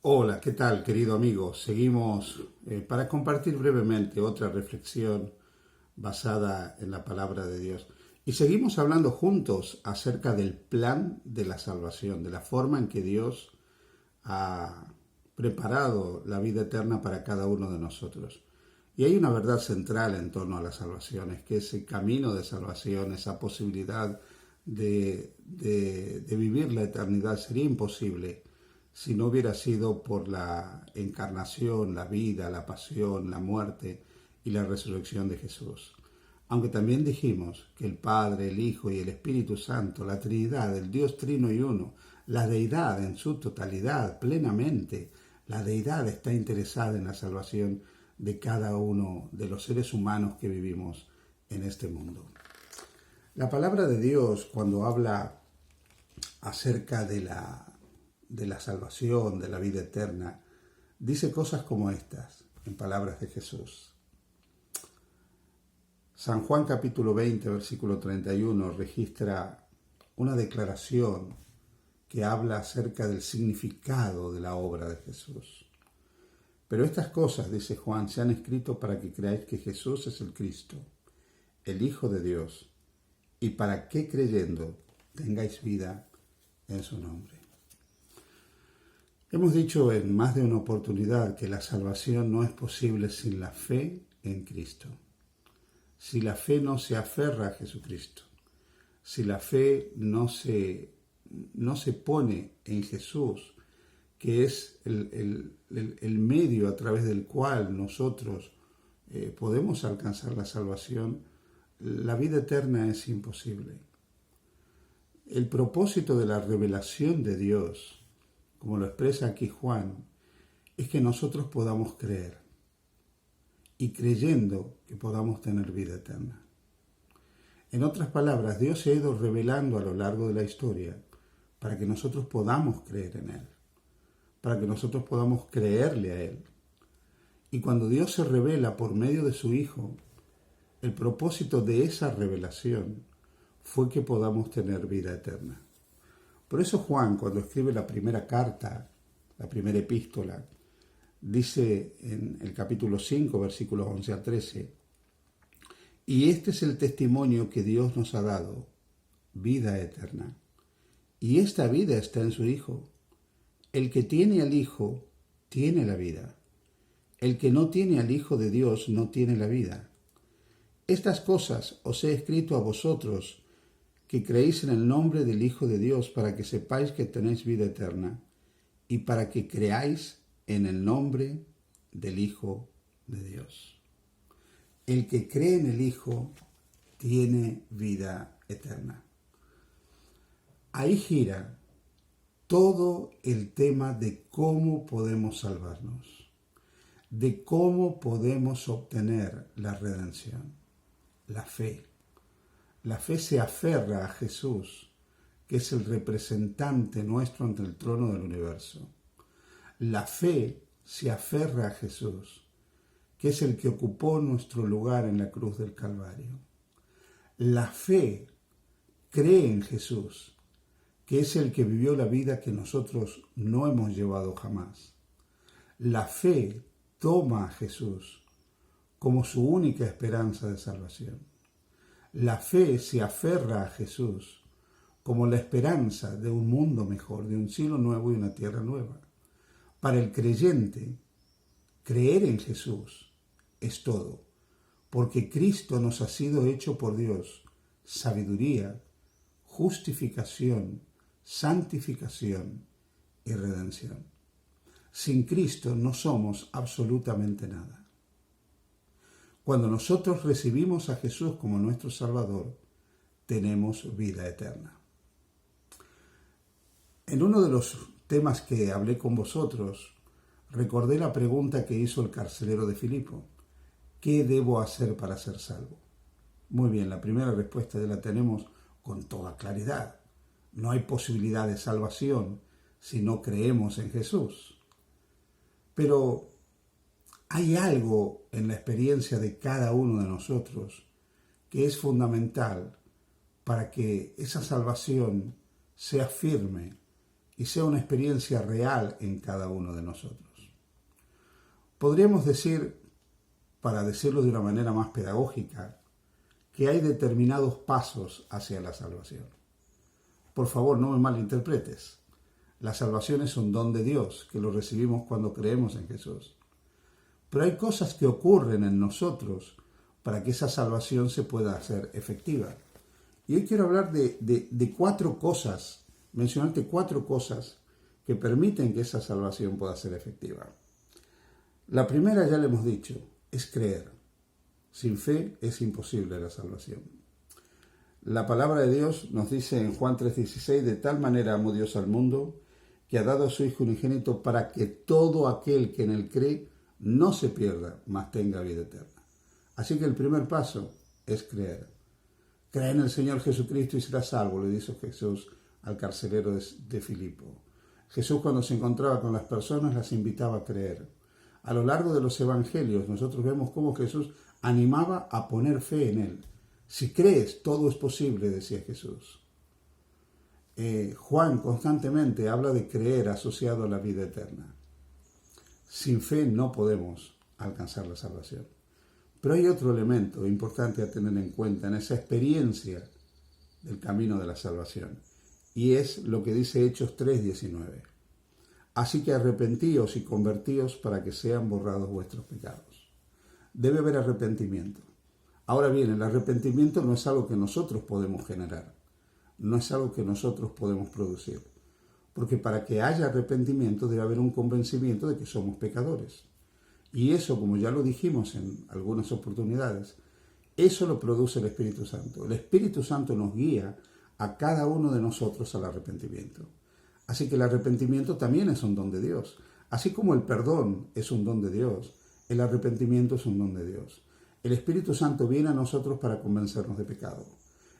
Hola, ¿qué tal, querido amigo? Seguimos para compartir brevemente otra reflexión basada en la palabra de Dios. Y seguimos hablando juntos acerca del plan de la salvación, de la forma en que Dios ha preparado la vida eterna para cada uno de nosotros. Y hay una verdad central en torno a la salvación, es que ese camino de salvación, esa posibilidad de vivir la eternidad sería imposible si no hubiera sido por la encarnación, la vida, la pasión, la muerte y la resurrección de Jesús. Aunque también dijimos que el Padre, el Hijo y el Espíritu Santo, la Trinidad, el Dios Trino y Uno, la deidad en su totalidad, plenamente, la deidad está interesada en la salvación de cada uno de los seres humanos que vivimos en este mundo. La palabra de Dios, cuando habla acerca de la salvación, de la vida eterna, dice cosas como estas, en palabras de Jesús. San Juan capítulo 20, versículo 31, registra una declaración que habla acerca del significado de la obra de Jesús. Pero estas cosas, dice Juan, se han escrito para que creáis que Jesús es el Cristo, el Hijo de Dios, y para que creyendo tengáis vida en su nombre. Hemos dicho en más de una oportunidad que la salvación no es posible sin la fe en Cristo. Si la fe no se aferra a Jesucristo, si la fe no se pone en Jesús, que es el medio a través del cual nosotros podemos alcanzar la salvación, la vida eterna es imposible. El propósito de la revelación de Dios, como lo expresa aquí Juan, es que nosotros podamos creer y creyendo que podamos tener vida eterna. En otras palabras, Dios se ha ido revelando a lo largo de la historia para que nosotros podamos creer en Él, para que nosotros podamos creerle a Él. Y cuando Dios se revela por medio de su Hijo, el propósito de esa revelación fue que podamos tener vida eterna. Por eso Juan, cuando escribe la primera carta, la primera epístola, dice en el capítulo 5, versículos 11 a 13, y este es el testimonio que Dios nos ha dado, vida eterna. Y esta vida está en su Hijo. El que tiene al Hijo, tiene la vida. El que no tiene al Hijo de Dios, no tiene la vida. Estas cosas os he escrito a vosotros, que creéis en el nombre del Hijo de Dios, para que sepáis que tenéis vida eterna, y para que creáis en el nombre del Hijo de Dios. El que cree en el Hijo tiene vida eterna. Ahí gira todo el tema de cómo podemos salvarnos, de cómo podemos obtener la redención, la fe. La fe se aferra a Jesús, que es el representante nuestro ante el trono del universo. La fe se aferra a Jesús, que es el que ocupó nuestro lugar en la cruz del Calvario. La fe cree en Jesús, que es el que vivió la vida que nosotros no hemos llevado jamás. La fe toma a Jesús como su única esperanza de salvación. La fe se aferra a Jesús como la esperanza de un mundo mejor, de un cielo nuevo y una tierra nueva. Para el creyente, creer en Jesús es todo, porque Cristo nos ha sido hecho por Dios sabiduría, justificación, santificación y redención. Sin Cristo no somos absolutamente nada. Cuando nosotros recibimos a Jesús como nuestro Salvador, tenemos vida eterna. En uno de los temas que hablé con vosotros, recordé la pregunta que hizo el carcelero de Filipo. ¿Qué debo hacer para ser salvo? Muy bien, la primera respuesta ya la tenemos con toda claridad. No hay posibilidad de salvación si no creemos en Jesús. Pero hay algo en la experiencia de cada uno de nosotros que es fundamental para que esa salvación sea firme y sea una experiencia real en cada uno de nosotros. Podríamos decir, para decirlo de una manera más pedagógica, que hay determinados pasos hacia la salvación. Por favor, no me malinterpretes. La salvación es un don de Dios, que lo recibimos cuando creemos en Jesús. Pero hay cosas que ocurren en nosotros para que esa salvación se pueda hacer efectiva. Y hoy quiero hablar de 4 cosas, mencionarte 4 cosas que permiten que esa salvación pueda ser efectiva. La primera, ya le hemos dicho, es creer. Sin fe es imposible la salvación. La palabra de Dios nos dice en Juan 3:16, de tal manera amó Dios al mundo, que ha dado a su Hijo unigénito para que todo aquel que en él cree no se pierda, mas tenga vida eterna. Así que el primer paso es creer. Cree en el Señor Jesucristo y serás salvo, le dijo Jesús al carcelero de Filipo. Jesús, cuando se encontraba con las personas, las invitaba a creer. A lo largo de los evangelios nosotros vemos cómo Jesús animaba a poner fe en él. Si crees, todo es posible, decía Jesús. Juan constantemente habla de creer asociado a la vida eterna. Sin fe no podemos alcanzar la salvación. Pero hay otro elemento importante a tener en cuenta en esa experiencia del camino de la salvación, y es lo que dice Hechos 3:19. Así que arrepentíos y convertíos para que sean borrados vuestros pecados. Debe haber arrepentimiento. Ahora bien, el arrepentimiento no es algo que nosotros podemos generar, no es algo que nosotros podemos producir, porque para que haya arrepentimiento debe haber un convencimiento de que somos pecadores. Y eso, como ya lo dijimos en algunas oportunidades, eso lo produce el Espíritu Santo. El Espíritu Santo nos guía a cada uno de nosotros al arrepentimiento. Así que el arrepentimiento también es un don de Dios. Así como el perdón es un don de Dios, el arrepentimiento es un don de Dios. El Espíritu Santo viene a nosotros para convencernos de pecado.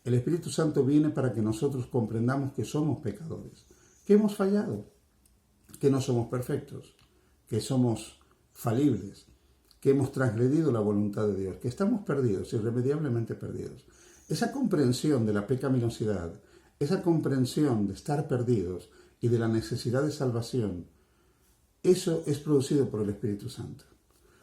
El Espíritu Santo viene para que nosotros comprendamos que somos pecadores, que hemos fallado, que no somos perfectos, que somos falibles, que hemos transgredido la voluntad de Dios, que estamos perdidos, irremediablemente perdidos. Esa comprensión de la pecaminosidad, esa comprensión de estar perdidos y de la necesidad de salvación, eso es producido por el Espíritu Santo.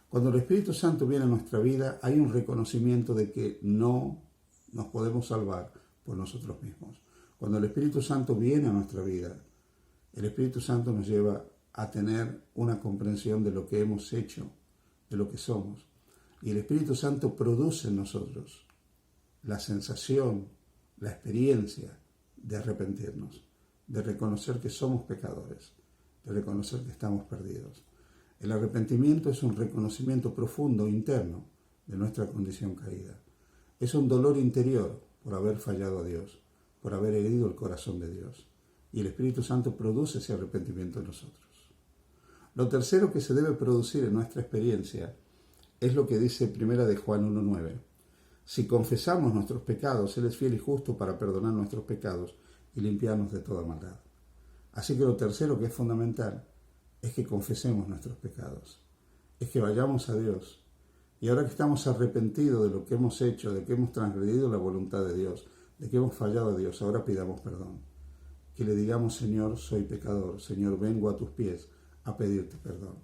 Cuando el Espíritu Santo viene a nuestra vida, hay un reconocimiento de que no nos podemos salvar por nosotros mismos. Cuando el Espíritu Santo viene a nuestra vida, el Espíritu Santo nos lleva a tener una comprensión de lo que hemos hecho, de lo que somos. Y el Espíritu Santo produce en nosotros la sensación, la experiencia de arrepentirnos, de reconocer que somos pecadores, de reconocer que estamos perdidos. El arrepentimiento es un reconocimiento profundo, interno, de nuestra condición caída. Es un dolor interior por haber fallado a Dios, por haber herido el corazón de Dios. Y el Espíritu Santo produce ese arrepentimiento en nosotros. Lo tercero que se debe producir en nuestra experiencia es lo que dice 1 de Juan 1:9. Si confesamos nuestros pecados, Él es fiel y justo para perdonar nuestros pecados y limpiarnos de toda maldad. Así que lo tercero que es fundamental es que confesemos nuestros pecados, es que vayamos a Dios. Y ahora que estamos arrepentidos de lo que hemos hecho, de que hemos transgredido la voluntad de Dios, de que hemos fallado a Dios, ahora pidamos perdón. Que le digamos, Señor, soy pecador, Señor, vengo a tus pies a pedirte perdón.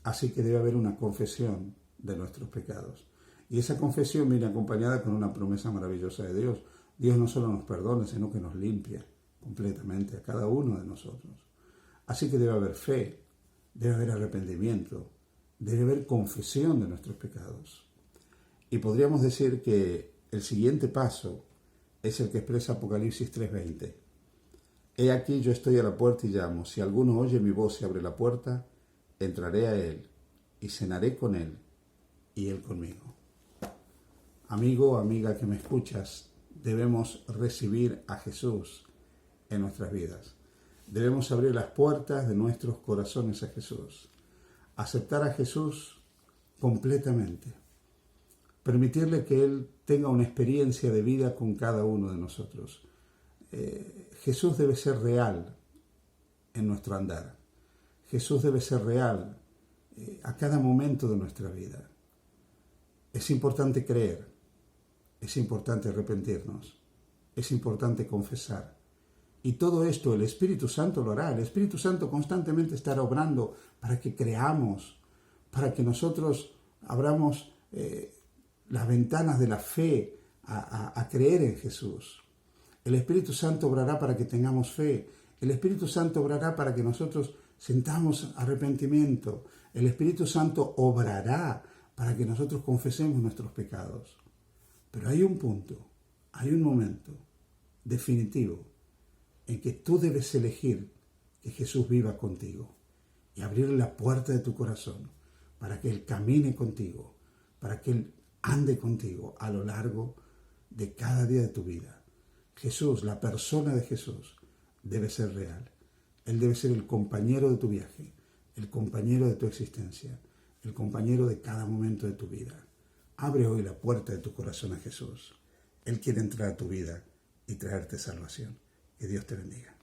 Así que debe haber una confesión de nuestros pecados. Y esa confesión viene acompañada con una promesa maravillosa de Dios. Dios no solo nos perdona, sino que nos limpia completamente a cada uno de nosotros. Así que debe haber fe, debe haber arrepentimiento, debe haber confesión de nuestros pecados. Y podríamos decir que el siguiente paso es el que expresa Apocalipsis 3:20. He aquí yo estoy a la puerta y llamo. Si alguno oye mi voz y abre la puerta, entraré a él y cenaré con él y él conmigo. Amigo, amiga que me escuchas, debemos recibir a Jesús en nuestras vidas. Debemos abrir las puertas de nuestros corazones a Jesús. Aceptar a Jesús completamente. Permitirle que Él tenga una experiencia de vida con cada uno de nosotros. Jesús debe ser real en nuestro andar. Jesús debe ser real a cada momento de nuestra vida. Es importante creer, es importante arrepentirnos, es importante confesar Y todo esto el Espíritu Santo lo hará. El Espíritu Santo constantemente estará obrando para que creamos, para que nosotros abramos las ventanas de la fe a creer en Jesús. El Espíritu Santo obrará para que tengamos fe. El Espíritu Santo obrará para que nosotros sintamos arrepentimiento. El Espíritu Santo obrará para que nosotros confesemos nuestros pecados. Pero hay un punto, hay un momento definitivo en que tú debes elegir que Jesús viva contigo y abrirle la puerta de tu corazón para que Él camine contigo, para que Él ande contigo a lo largo de cada día de tu vida. Jesús, la persona de Jesús, debe ser real. Él debe ser el compañero de tu viaje, el compañero de tu existencia, el compañero de cada momento de tu vida. Abre hoy la puerta de tu corazón a Jesús. Él quiere entrar a tu vida y traerte salvación. Que Dios te bendiga.